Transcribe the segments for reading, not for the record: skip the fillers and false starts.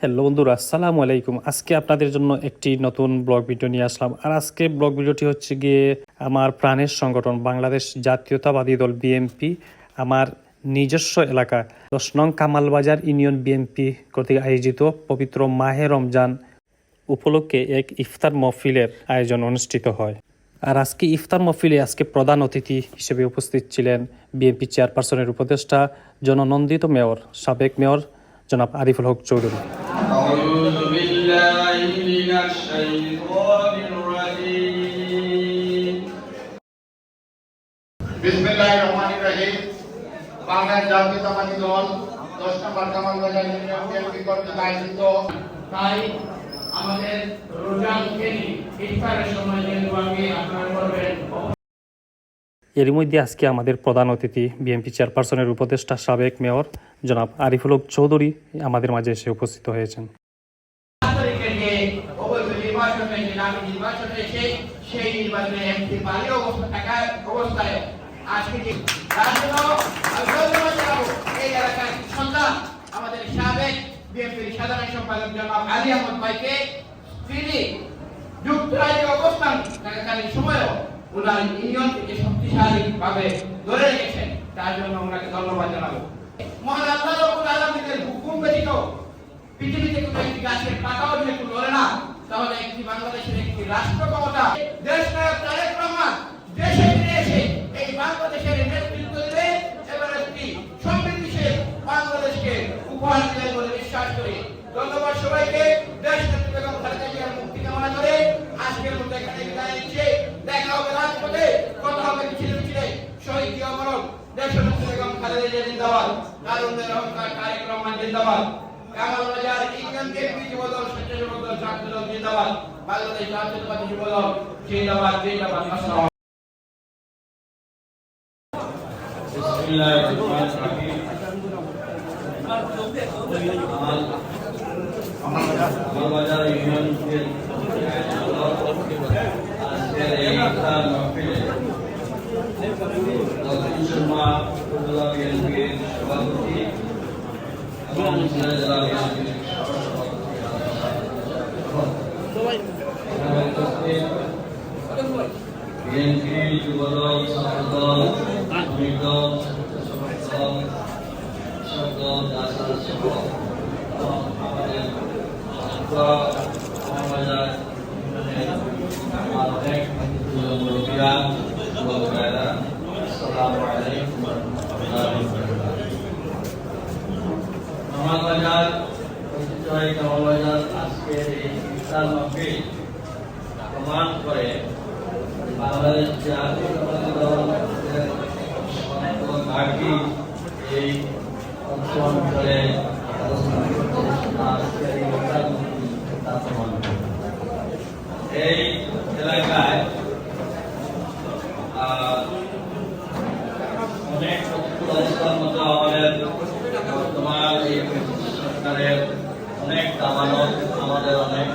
Hello বন্ধুরা, আসসালামু আলাইকুম। আজকে আপনাদের জন্য একটি নতুন ব্লগ ভিডিও নিয়ে আসলাম। আর আজকে ব্লগ ভিডিওটি হচ্ছে গিয়ে আমার প্রাণের সংগঠন বাংলাদেশ জাতীয়তাবাদী দল বিএনপি আমার নিজস্ব এলাকা 10 নং কামালবাজার ইউনিয়ন বিএনপি কর্তৃক আয়োজিত পবিত্র মাহে রমজান উপলক্ষে এক ইফতার মহফিলের আয়োজন অনুষ্ঠিত হয়। আর আজকে ইফতার মহফিলে আজকে প্রধান অতিথি হিসেবে উপস্থিত ছিলেন বিএনপি চেয়ারপারসনের উপদেষ্টা, জননন্দিত মেয়র, সাবেক মেয়র জনাব আরিফুল হক চৌধুরী। أعوذ بالله من الشيطان الرجيم বিসমিল্লাহির রহমানির রহিম। বাংলাদেশ জাতীয়তাবাদী দল 10 নম্বর কামালবাজার ইউনিয়ন বিএনপি কর্তৃক আয়োজিত তাই আমাদের রোজাকে ইফতারের সময় যে দোয়াকে আপনারা করবেন। এর মধ্যে আজকে আমাদের প্রধান অতিথি বিএনপি চেয়ারপারসনের উপদেষ্টা, সাবেক মেয়র জনাব আরিফুল হক চৌধুরী আমাদের মাঝে এসে উপস্থিত হয়েছেন। সেই নির্বাচনে এমপি বাড়ি অবস্থা থাকা অবস্থায় আজকে এই এলাকার সন্তান আমাদের সাবেক বিএনপির সাধারণ সম্পাদক জনাব আলী আহমদ ভাইকে তিনি যুক্তরাজ্যে অবস্থান থাকাকালীন সময়েও ওনার ইউনিয়নকে শক্তিশালী ভাবে ধরে রেখেছেন, তার জন্য ওনাকে ধন্যবাদ জানাবো। মহান আল্লাহ রাব্বুল আলামিনের হুকুম ব্যতীত পৃথিবীতে কোনো একটি গাছের পাতাও যদি একটু লড়ে না, তাহলে একটি বাংলাদেশের একটি রাষ্ট্র ক্ষমতা দেশ নায়ক তারেক রহমান দেশে ফিরে এসে এই বাংলাদেশের নেতৃত্ব দিলে এবার একটি সমৃদ্ধিশীল বাংলাদেশকে উপহার দিলেন বলে বিশ্বাস করি। ধন্যবাদ সবাইকে। দেশ নেত্রী বেগম খালেদা জিয়ার মুক্তি কামনা করে আজকের মতো এখানে বিদায় নিচ্ছে। দেখা হবে রাজপথে, কথা হবে মিছিলে মিছিলে। শহীদ জিয়া মরণ, দেশ নেত্রী বেগম খালেদা জিয়া জিন্দাবাদ, দারুণের অহংকার তারেক রহমান জিন্দাবাদ, কামালবাজার ইউনিয়ন বিএনপি যুবদল, স্বেচ্ছাসেবক দল, ছাত্র দল জিন্দাবাদ, বাংলাদেশ জাতীয়তাবাদী যুবদল জিন্দাবাদ জিন্দাবাদ। আসসালামু কামালবাজার ইউনিয়ন আজকের এই ইফতার মাহফিলে দক্ষিণ শর্মা উপজেলা বিএনপির সভাপতি এবং জেলা বিএনপির বিএনপি যুবদল, ছাত্রদল, শ্রমিক দল, কৃষক দল, জাসার সেবক আমাদের কামালবাজার অনেক মুরব্বিয়া, যুবক ভাইয়েরা, আসসালামু আলাইকুম ওয়া রাহমাতুল্লাহি ওয়া বারাকাতুহু। কামালবাজার ঐতিহ্যবাহী কামালবাজার আজকের এই ইফতার মাহফিল প্রমাণ করে বাংলাদেশ জাতীয়তাবাদী দল ঘাঁটি এই অঞ্চলে অবস্থান করছে। আজকের এই ইফতার মাহফিল তা প্রমাণ করে। এই এলাকায় অনেক অবস্থার মতো আমাদের বর্তমান এই সরকারের অনেক দামানত আমাদের অনেক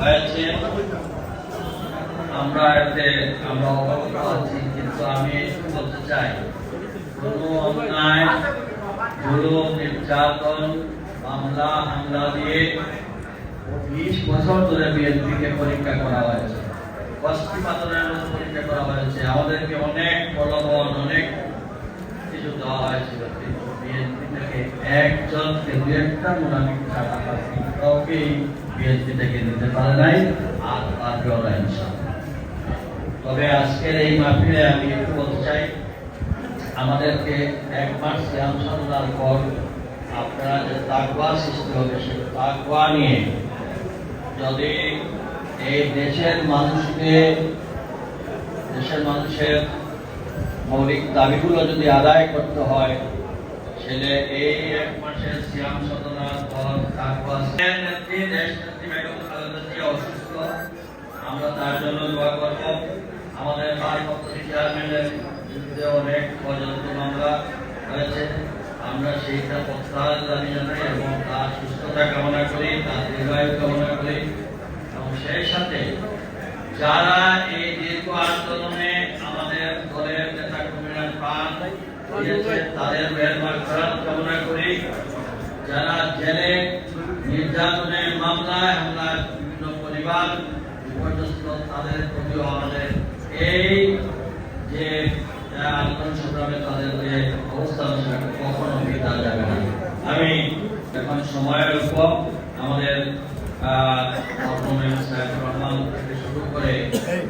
হয়েছে। আমরা অবগত আছি, কিন্তু আমি বলতে চাই কোনো অন্যায়, জুলুম, নির্যাতন, মামলা হামলা দিয়ে 20 বছর ধরে বিএনপিকে পরীক্ষা করা হয়েছে, বস্তি পাতনের মতো পরীক্ষা করা হয়েছে। আমাদেরকে অনেক প্রলোভন, অনেক কিছু দেওয়া হয়েছিল, কিন্তু বিএনপি থেকে একজনকে, দু একটা মুনাফিক ছাড়া কাউকেই বিএনপি থেকে নিতে পারে নাই, আর পারবেও না ইনশাআল্লাহ। তবে আজকের এই মাহফিলে আমি একটু বলতে চাই, আমাদেরকে 1 মাস সিয়াম সাধনার পর আপনারা যে তাকওয়া সৃষ্টি হবে, সেই তাকওয়া নিয়ে যদি এই দেশের মানুষের মৌলিক দাবিগুলো যদি আদায় করতে হয়, সেটা এই 1 মাসের সিয়াম সাধনার পর তাকওয়া নেত্রী, দেশ নেত্রী বেগম খালেদা জিয়া অসুস্থ, আমরা তার জন্য দোয়া করব। আমাদের ভারপ্রাপ্ত চেয়ারম্যানের বিরুদ্ধে অনেক পর্যন্ত মামলা হয়েছে, আমরা সেইটা প্রত্যাহারের দাবি জানাই এবং তার সুস্থতা কামনা করি, তার দীর্ঘায়ু কামনা করি। এবং সেই সাথে যারা এই দীর্ঘ আন্দোলনে আমাদের দলের নেতা কর্মীরা প্রাণ দিয়েছে, তাদের মেহরবান কামনা করি। যারা জেলে নির্যাতনের মামলায় হামলায় বিভিন্ন পরিবার বিপর্যস্ত, তাদের প্রতিও আমাদের এই যে আন্দোলন সংগ্রামে তাদের যে অবস্থান সেটা কখনো বৃথা যাবে না। আমি এখন সময়ের উপর আমাদের রহমান থেকে শুরু করে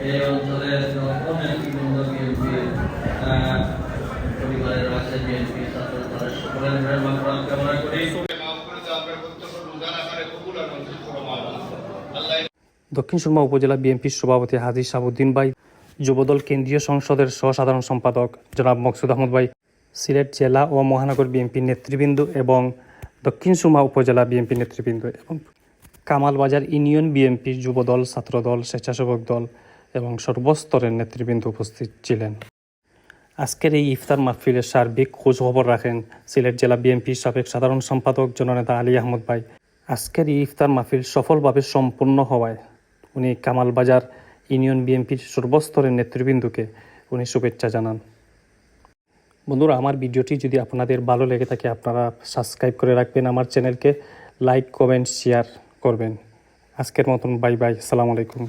এই অঞ্চলের যত নেতৃবৃন্দ বিএনপির পরিবারের আছে, বিএনপি ছাত্র, তাদের সকলের মেহরবানি কামনা করি। দক্ষিণ সুরমা উপজেলা বিএনপির সভাপতি হাজী শাহাবুদ্দিন ভাই, যুবদল কেন্দ্রীয় সংসদের সহ-সাধারণ সম্পাদক জনাব মকসুদ আহমদ ভাই, সিলেট জেলা ও মহানগর বিএনপির নেতৃবৃন্দ এবং দক্ষিণ সুরমা উপজেলা বিএনপির নেতৃবৃন্দ এবং কামালবাজার ইউনিয়ন বিএনপির যুবদল, ছাত্রদল, স্বেচ্ছাসেবক দল এবং সর্বস্তরের নেতৃবৃন্দ উপস্থিত ছিলেন। আজকের এই ইফতার মাহফিলের সার্বিক খোঁজখবর রাখেন সিলেট জেলা বিএনপির সাবেক সাধারণ সম্পাদক জননেতা আলী আহমদ ভাই। আজকের এই ইফতার মাহফিল সফলভাবে সম্পূর্ণ হওয়ায় উনি কামালবাজার ইউনিয়ন বিএনপির সর্বস্তরের নেতৃবৃন্দকে উনি শুভেচ্ছা জানান। বন্ধুরা, আমার ভিডিওটি যদি আপনাদের ভালো লেগে থাকে আপনারা সাবস্ক্রাইব করে রাখবেন, আমার চ্যানেলকে লাইক, কমেন্ট, শেয়ার করবেন। আজকের মতন বাই বাই, আসসালামু আলাইকুম।